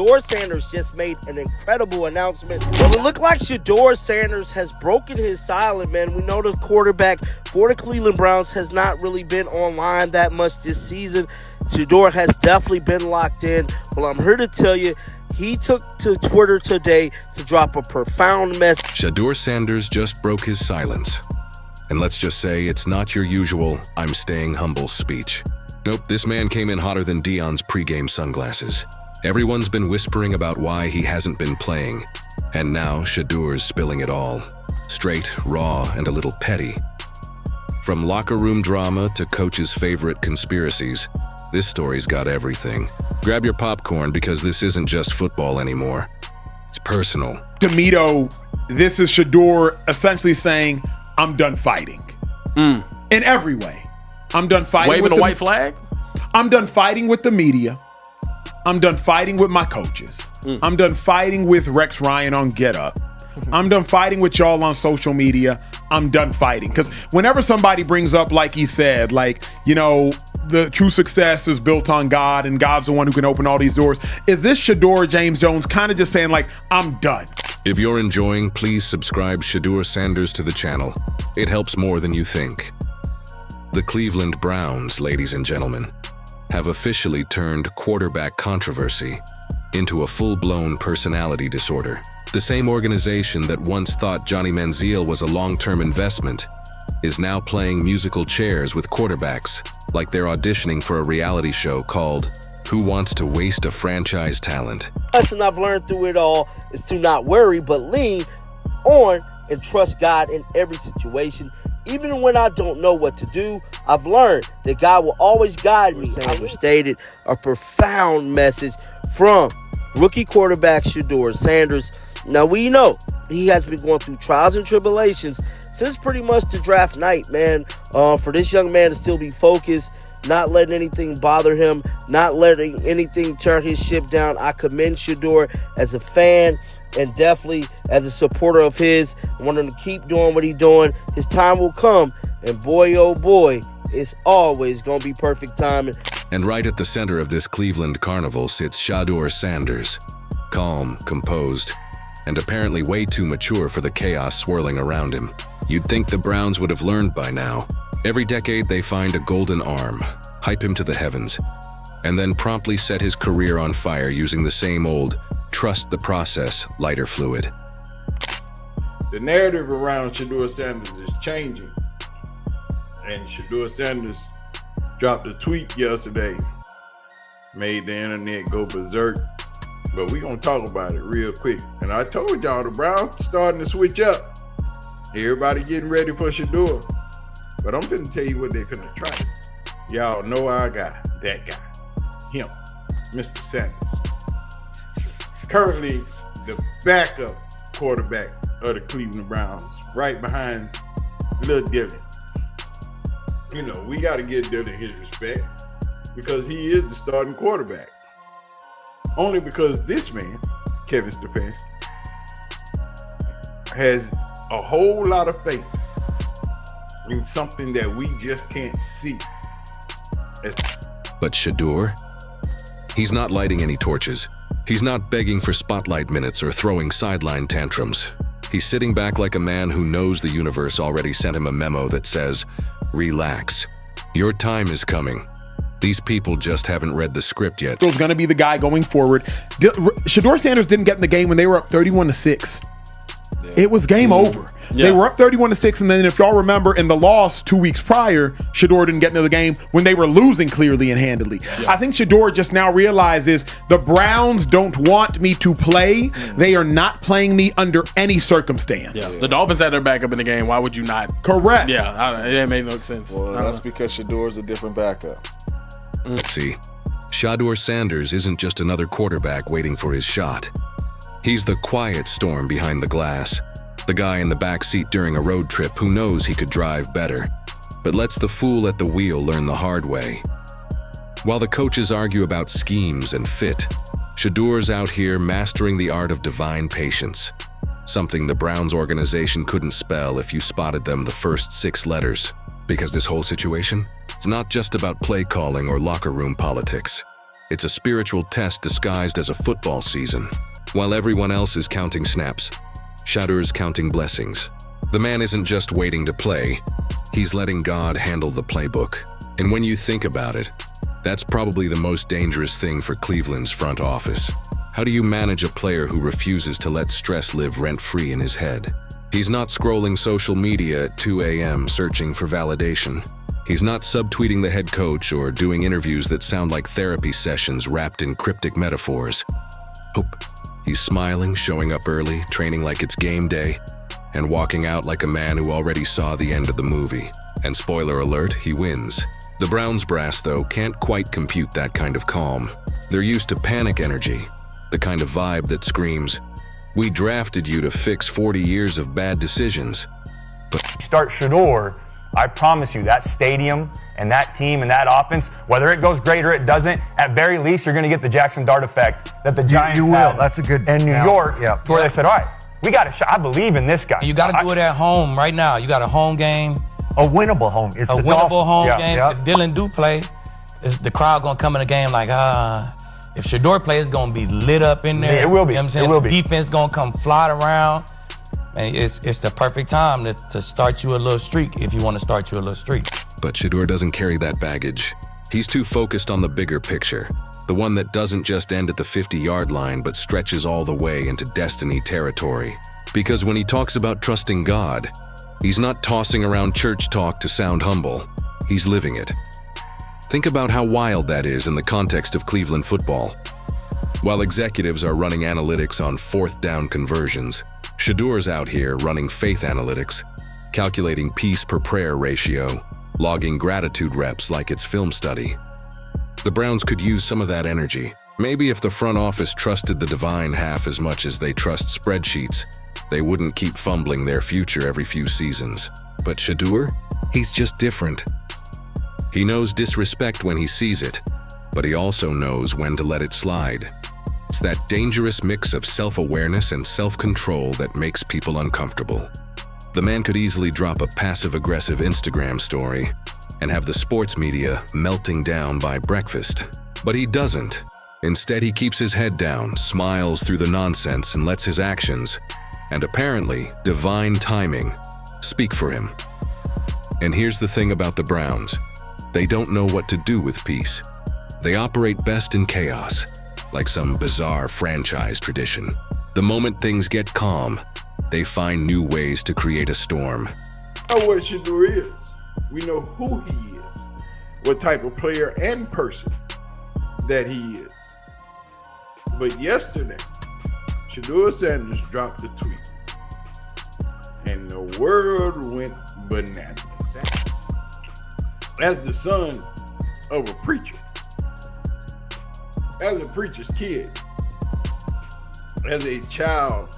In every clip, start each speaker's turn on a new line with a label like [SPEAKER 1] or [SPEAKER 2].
[SPEAKER 1] Shedeur Sanders just made an incredible announcement. Well, it looked like Shedeur Sanders has broken his silence, man. We know the quarterback for the Cleveland Browns has not really been online that much this season. Shedeur has definitely been locked in. Well, I'm here to tell you, he took to Twitter today to drop a profound message.
[SPEAKER 2] Shedeur Sanders just broke his silence. And let's just say it's not your usual "I'm staying humble" speech. Nope, this man came in hotter than Dion's pregame sunglasses. Everyone's been whispering about why he hasn't been playing. And now Shedeur's spilling it all. Straight, raw, and a little petty. From locker room drama to coach's favorite conspiracies, this story's got everything. Grab your popcorn because this isn't just football anymore. It's personal.
[SPEAKER 3] Tomato, this is Shedeur essentially saying, I'm done fighting. In every way. I'm done fighting.
[SPEAKER 4] Waving
[SPEAKER 3] with
[SPEAKER 4] a
[SPEAKER 3] the
[SPEAKER 4] white flag?
[SPEAKER 3] I'm done fighting with the media. I'm done fighting with my coaches. I'm done fighting with Rex Ryan on Get Up. I'm done fighting with y'all on social media. I'm done fighting. Because whenever somebody brings up, like he said, like, you know, the true success is built on God and God's the one who can open all these doors, is this Shedeur James Jones kind of just saying, like, I'm done?
[SPEAKER 2] If you're enjoying, please subscribe Shedeur Sanders to the channel. It helps more than you think. The Cleveland Browns, ladies and gentlemen, have officially turned quarterback controversy into a full-blown personality disorder. The same organization that once thought Johnny Manziel was a long-term investment is now playing musical chairs with quarterbacks like they're auditioning for a reality show called Who Wants to Waste a Franchise Talent?
[SPEAKER 1] Lesson I've learned through it all is to not worry, but lean on and trust God in every situation. Even when I don't know what to do, I've learned that God will always guide me. I stated a profound message from rookie quarterback Shedeur Sanders. Now, we know he has been going through trials and tribulations since pretty much the draft night, man. For this young man to still be focused, not letting anything bother him, not letting anything tear his ship down. I commend Shedeur as a fan and definitely as a supporter of his. I want him to keep doing what he's doing. His time will come, and boy, oh boy, it's always going to be perfect timing.
[SPEAKER 2] And right at the center of this Cleveland carnival sits Shedeur Sanders, calm, composed, and apparently way too mature for the chaos swirling around him. You'd think the Browns would have learned by now. Every decade they find a golden arm, hype him to the heavens, and then promptly set his career on fire using the same old trust the process lighter fluid.
[SPEAKER 5] The narrative around Shedeur Sanders is changing. And Shedeur Sanders dropped a tweet yesterday, made the internet go berserk. But we're going to talk about it real quick. And I told y'all the Browns starting to switch up. Everybody getting ready for Shedeur. But I'm going to tell you what they're going to try. Y'all know our guy, that guy, him, Mr. Sanders. Currently the backup quarterback of the Cleveland Browns, right behind Lil Dylan. You know, we got to give Dylan his respect because he is the starting quarterback. Only because this man, Kevin Stefanski, has a whole lot of faith in something that we just can't see.
[SPEAKER 2] But Shedeur? He's not lighting any torches. He's not begging for spotlight minutes or throwing sideline tantrums. He's sitting back like a man who knows the universe already sent him a memo that says, relax. Your time is coming. These people just haven't read the script yet.
[SPEAKER 3] Was going to be the guy going forward. Shedeur Sanders didn't get in the game when they were up 31-6. Yeah. It was game over. Yeah. They were up 31-6, and then if y'all remember in the loss 2 weeks prior, Shedeur didn't get into the game when they were losing clearly and handedly. Yeah. I think Shedeur just now realizes the Browns don't want me to play. They are not playing me under any circumstance.
[SPEAKER 4] Yeah. The Dolphins had their backup in the game. Why would you not?
[SPEAKER 3] Correct.
[SPEAKER 4] Yeah, it made no sense.
[SPEAKER 6] Well, that's because Shedeur's a different backup.
[SPEAKER 2] Let's see. Shedeur Sanders isn't just another quarterback waiting for his shot. He's the quiet storm behind the glass, the guy in the back seat during a road trip who knows he could drive better, but lets the fool at the wheel learn the hard way. While the coaches argue about schemes and fit, Shedeur's out here mastering the art of divine patience, something the Browns organization couldn't spell if you spotted them the first 6 letters. Because this whole situation, it's not just about play calling or locker room politics. It's a spiritual test disguised as a football season. While everyone else is counting snaps, Shedeur's counting blessings. The man isn't just waiting to play, he's letting God handle the playbook. And when you think about it, that's probably the most dangerous thing for Cleveland's front office. How do you manage a player who refuses to let stress live rent-free in his head? He's not scrolling social media at 2 a.m. searching for validation. He's not subtweeting the head coach or doing interviews that sound like therapy sessions wrapped in cryptic metaphors. He's smiling, showing up early, training like it's game day, and walking out like a man who already saw the end of the movie. And spoiler alert, he wins. The Browns brass, though, can't quite compute that kind of calm. They're used to panic energy, the kind of vibe that screams, "We drafted you to fix 40 years of bad decisions." But
[SPEAKER 7] start Shedeur, I promise you, that stadium and that team and that offense, whether it goes great or it doesn't, at very least, you're going to get the Jackson Dart effect that the Giants
[SPEAKER 8] you will.
[SPEAKER 7] had
[SPEAKER 8] That's a good
[SPEAKER 7] in New York, where they said, all right, we got a shot. I believe in this guy.
[SPEAKER 9] You got to do it at home right now. You got a home game.
[SPEAKER 8] A winnable home. It's
[SPEAKER 9] a
[SPEAKER 8] the
[SPEAKER 9] winnable home
[SPEAKER 7] Yeah.
[SPEAKER 9] game.
[SPEAKER 8] Yeah.
[SPEAKER 9] If Dylan do play, the crowd going to come in the game like, if Shedeur plays, it's going to be lit up in there.
[SPEAKER 7] Yeah, it will be.
[SPEAKER 9] You know what I'm saying?
[SPEAKER 7] It will
[SPEAKER 9] The
[SPEAKER 7] be.
[SPEAKER 9] defense going to come flying around. And it's the perfect time to start you a little streak if you want to start you a little streak.
[SPEAKER 2] But Shedeur doesn't carry that baggage. He's too focused on the bigger picture, the one that doesn't just end at the 50-yard line but stretches all the way into destiny territory. Because when he talks about trusting God, he's not tossing around church talk to sound humble. He's living it. Think about how wild that is in the context of Cleveland football. While executives are running analytics on fourth down conversions, Shedeur's out here running faith analytics, calculating piece per prayer ratio, logging gratitude reps like it's film study. The Browns could use some of that energy. Maybe if the front office trusted the divine half as much as they trust spreadsheets, they wouldn't keep fumbling their future every few seasons. But Shedeur? He's just different. He knows disrespect when he sees it, but he also knows when to let it slide. It's that dangerous mix of self-awareness and self-control that makes people uncomfortable. The man could easily drop a passive-aggressive Instagram story and have the sports media melting down by breakfast. But he doesn't. Instead, he keeps his head down, smiles through the nonsense, and lets his actions, and apparently divine timing, speak for him. And here's the thing about the Browns. They don't know what to do with peace. They operate best in chaos, like some bizarre franchise tradition. The moment things get calm, they find new ways to create a storm.
[SPEAKER 5] We know what Shedeur is. We know who he is, what type of player and person that he is. But yesterday, Shedeur Sanders dropped a tweet, and the world went bananas. As the son of a preacher, as a preacher's kid, as a child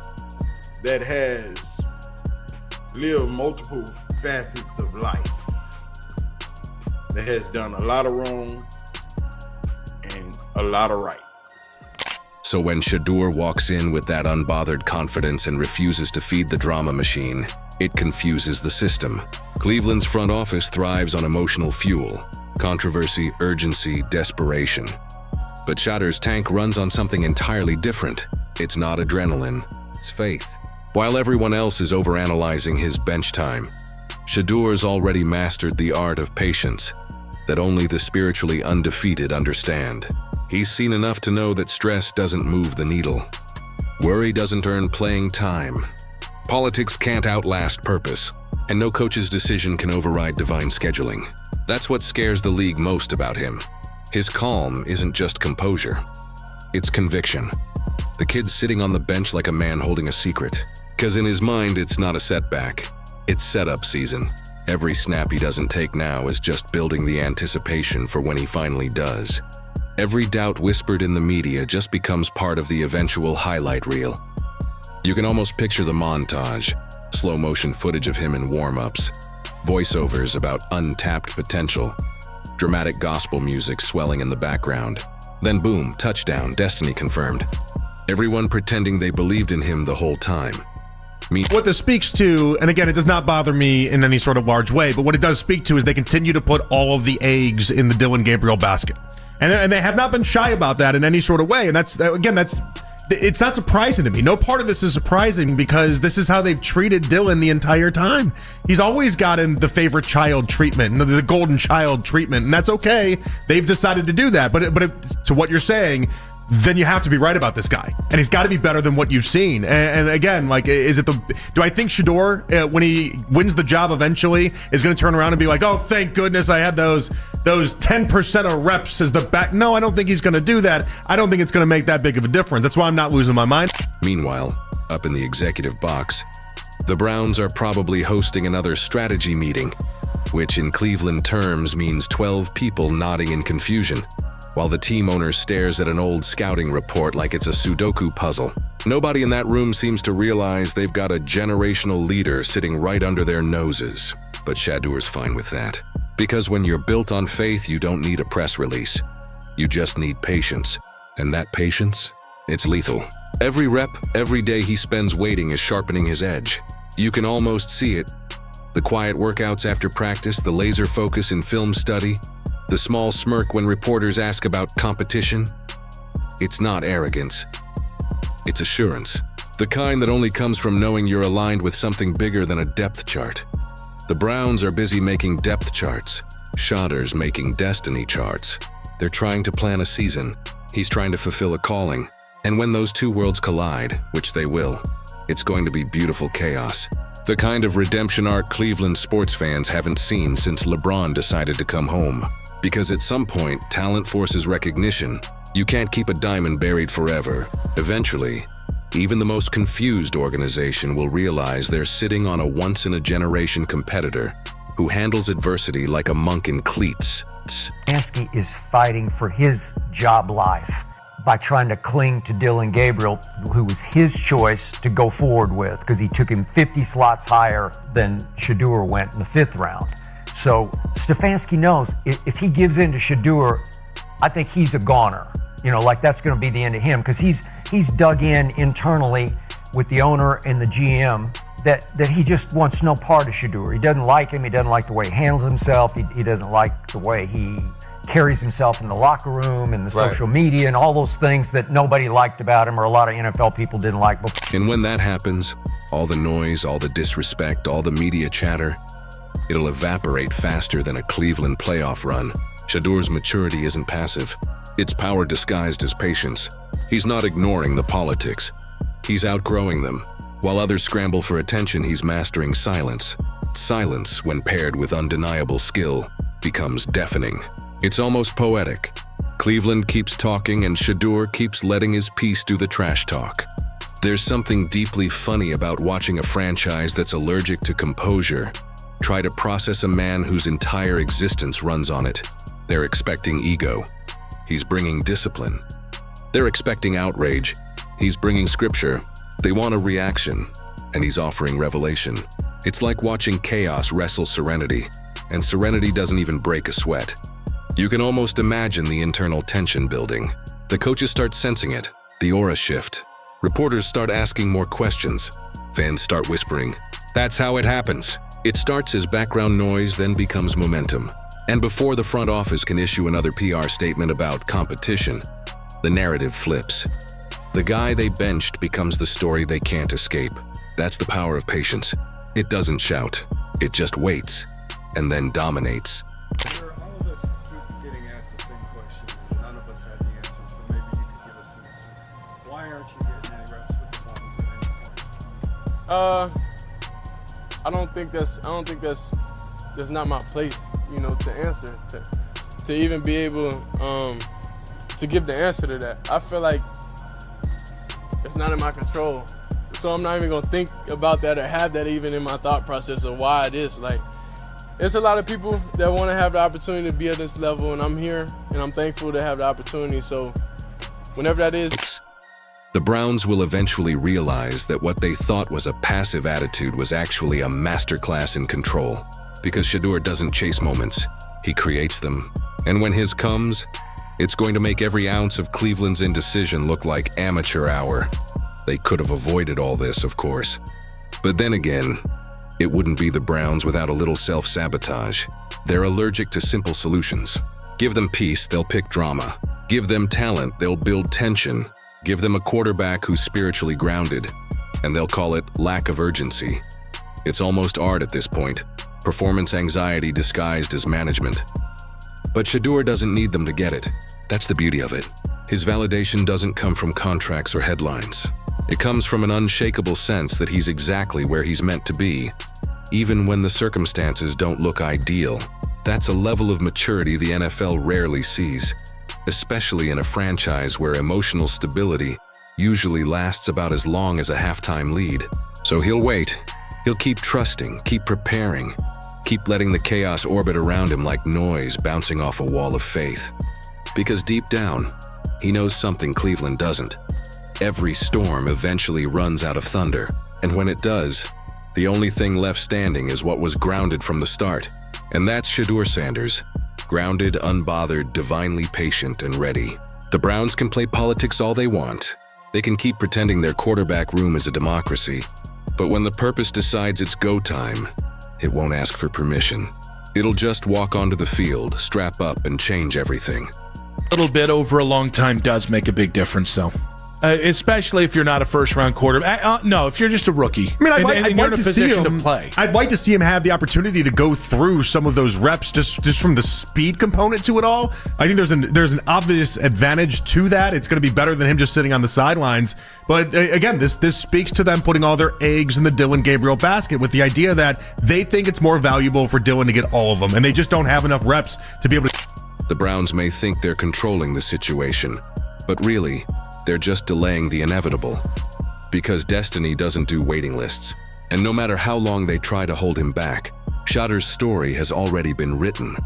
[SPEAKER 5] that has lived multiple facets of life, that has done a lot of wrong and a lot of right.
[SPEAKER 2] So when Shedeur walks in with that unbothered confidence and refuses to feed the drama machine, it confuses the system. Cleveland's front office thrives on emotional fuel, controversy, urgency, desperation. But Shedeur's tank runs on something entirely different. It's not adrenaline, it's faith. While everyone else is overanalyzing his bench time, Shedeur's already mastered the art of patience that only the spiritually undefeated understand. He's seen enough to know that stress doesn't move the needle. Worry doesn't earn playing time. Politics can't outlast purpose, and no coach's decision can override divine scheduling. That's what scares the league most about him. His calm isn't just composure, it's conviction. The kid's sitting on the bench like a man holding a secret, because in his mind it's not a setback, it's setup season. Every snap he doesn't take now is just building the anticipation for when he finally does. Every doubt whispered in the media just becomes part of the eventual highlight reel. You can almost picture the montage, slow motion footage of him in warm-ups, voiceovers about untapped potential, dramatic gospel music swelling in the background. Then boom, touchdown, destiny confirmed. Everyone pretending they believed in him the whole time.
[SPEAKER 10] What this speaks to, and again, it does not bother me in any sort of large way, but what it does speak to is they continue to put all of the eggs in the Dylan Gabriel basket. And they have not been shy about that in any sort of way. And it's not surprising to me. No part of this is surprising because this is how they've treated Dylan the entire time. He's always gotten the favorite child treatment, the golden child treatment, and that's okay. They've decided to do that. But to what you're saying, then you have to be right about this guy, and he's got to be better than what you've seen. And again, like, do I think Shedeur, when he wins the job eventually, is going to turn around and be like, oh, thank goodness I had those 10% of reps as the back? No, I don't think he's going to do that. I don't think it's going to make that big of a difference. That's why I'm not losing my mind.
[SPEAKER 2] Meanwhile, up in the executive box, the Browns are probably hosting another strategy meeting, which in Cleveland terms means 12 people nodding in confusion, while the team owner stares at an old scouting report like it's a Sudoku puzzle. Nobody in that room seems to realize they've got a generational leader sitting right under their noses. But Shedeur's fine with that. Because when you're built on faith, you don't need a press release. You just need patience. And that patience, it's lethal. Every rep, every day he spends waiting is sharpening his edge. You can almost see it. The quiet workouts after practice, the laser focus in film study, the small smirk when reporters ask about competition. It's not arrogance. It's assurance. The kind that only comes from knowing you're aligned with something bigger than a depth chart. The Browns are busy making depth charts. Shedeur's making destiny charts. They're trying to plan a season. He's trying to fulfill a calling. And when those two worlds collide, which they will, it's going to be beautiful chaos. The kind of redemption arc Cleveland sports fans haven't seen since LeBron decided to come home. Because at some point, talent forces recognition. You can't keep a diamond buried forever. Eventually, even the most confused organization will realize they're sitting on a once-in-a-generation competitor who handles adversity like a monk in cleats.
[SPEAKER 8] Stefanski is fighting for his job life by trying to cling to Dylan Gabriel, who was his choice to go forward with, because he took him 50 slots higher than Shedeur went in the 5th round. So Stefanski knows if he gives in to Shedeur, I think he's a goner. Like that's going to be the end of him, because he's dug in internally with the owner and the GM that he just wants no part of Shedeur. He doesn't like him. He doesn't like the way he handles himself. He doesn't like the way he carries himself in the locker room and the social media and all those things that nobody liked about him, or a lot of NFL people didn't like before.
[SPEAKER 2] And when that happens, all the noise, all the disrespect, all the media chatter, it'll evaporate faster than a Cleveland playoff run. Shedeur's maturity isn't passive. It's power disguised as patience. He's not ignoring the politics. He's outgrowing them. While others scramble for attention, he's mastering silence. Silence, when paired with undeniable skill, becomes deafening. It's almost poetic. Cleveland keeps talking and Shedeur keeps letting his piece do the trash talk. There's something deeply funny about watching a franchise that's allergic to composure try to process a man whose entire existence runs on it. They're expecting ego. He's bringing discipline. They're expecting outrage. He's bringing scripture. They want a reaction, and he's offering revelation. It's like watching chaos wrestle serenity, and serenity doesn't even break a sweat. You can almost imagine the internal tension building. The coaches start sensing it, the aura shift. Reporters start asking more questions. Fans start whispering. That's how it happens. It starts as background noise, then becomes momentum. And before the front office can issue another PR statement about competition, the narrative flips. The guy they benched becomes the story they can't escape. That's the power of patience. It doesn't shout. It just waits, and then dominates.
[SPEAKER 11] All of us keep getting asked the same question, and none of us have the answer, so maybe you could give us the answer. Why aren't you getting any reps with the Browns at any point?
[SPEAKER 4] I don't think that's not my place, to answer, to even be able to give the answer to that. I feel like it's not in my control. So I'm not even gonna think about that or have that even in my thought process of why it is. Like, there's a lot of people that want to have the opportunity to be at this level, and I'm here, and I'm thankful to have the opportunity. So whenever that is.
[SPEAKER 2] The Browns will eventually realize that what they thought was a passive attitude was actually a masterclass in control. Because Shedeur doesn't chase moments, he creates them. And when his comes, it's going to make every ounce of Cleveland's indecision look like amateur hour. They could have avoided all this, of course. But then again, it wouldn't be the Browns without a little self-sabotage. They're allergic to simple solutions. Give them peace, they'll pick drama. Give them talent, they'll build tension. Give them a quarterback who's spiritually grounded, and they'll call it lack of urgency. It's almost art at this point, performance anxiety disguised as management. But Shedeur doesn't need them to get it. That's the beauty of it. His validation doesn't come from contracts or headlines. It comes from an unshakable sense that he's exactly where he's meant to be, even when the circumstances don't look ideal. That's a level of maturity the NFL rarely sees, especially in a franchise where emotional stability usually lasts about as long as a halftime lead. So he'll wait. He'll keep trusting, keep preparing, keep letting the chaos orbit around him like noise bouncing off a wall of faith. Because deep down, he knows something Cleveland doesn't. Every storm eventually runs out of thunder, and when it does, the only thing left standing is what was grounded from the start. And that's Shedeur Sanders. Grounded, unbothered, divinely patient, and ready. The Browns can play politics all they want. They can keep pretending their quarterback room is a democracy. But when the purpose decides it's go time, it won't ask for permission. It'll just walk onto the field, strap up, and change everything.
[SPEAKER 12] A little bit over a long time does make a big difference, though. Especially if you're not a first-round quarterback. No, if you're just a rookie.
[SPEAKER 10] I mean, I'd
[SPEAKER 12] and
[SPEAKER 10] like
[SPEAKER 12] you're in a
[SPEAKER 10] to see
[SPEAKER 12] position
[SPEAKER 10] him
[SPEAKER 12] to play.
[SPEAKER 10] I'd like to see him have the opportunity to go through some of those reps just from the speed component to it all. I think there's an obvious advantage to that. It's going to be better than him just sitting on the sidelines. But again, this speaks to them putting all their eggs in the Dillon Gabriel basket with the idea that they think it's more valuable for Dillon to get all of them, and they just don't have enough reps to be able to.
[SPEAKER 2] The Browns may think they're controlling the situation, but really, they're just delaying the inevitable. Because destiny doesn't do waiting lists. And no matter how long they try to hold him back, Shedeur's story has already been written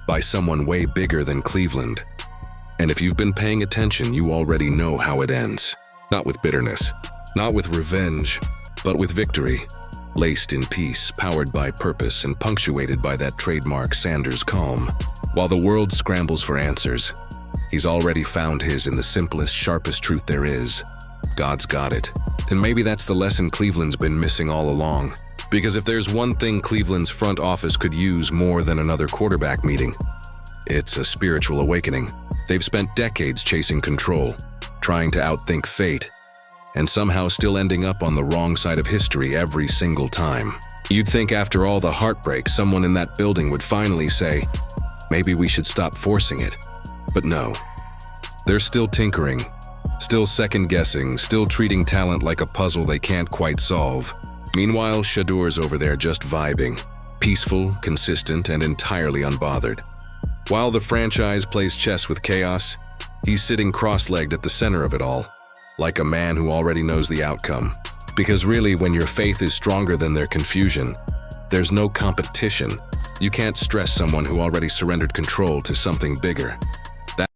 [SPEAKER 2] by someone way bigger than Cleveland. And if you've been paying attention, you already know how it ends. Not with bitterness, not with revenge, but with victory. Laced in peace, powered by purpose, and punctuated by that trademark Sanders calm. While the world scrambles for answers, he's already found his in the simplest, sharpest truth there is. God's got it. And maybe that's the lesson Cleveland's been missing all along. Because if there's one thing Cleveland's front office could use more than another quarterback meeting, it's a spiritual awakening. They've spent decades chasing control, trying to outthink fate, and somehow still ending up on the wrong side of history every single time. You'd think after all the heartbreak, someone in that building would finally say, maybe we should stop forcing it. But no. They're still tinkering, still second-guessing, still treating talent like a puzzle they can't quite solve. Meanwhile, Shedeur's over there just vibing, peaceful, consistent, and entirely unbothered. While the franchise plays chess with chaos, he's sitting cross-legged at the center of it all, like a man who already knows the outcome. Because really, when your faith is stronger than their confusion, there's no competition. You can't stress someone who already surrendered control to something bigger.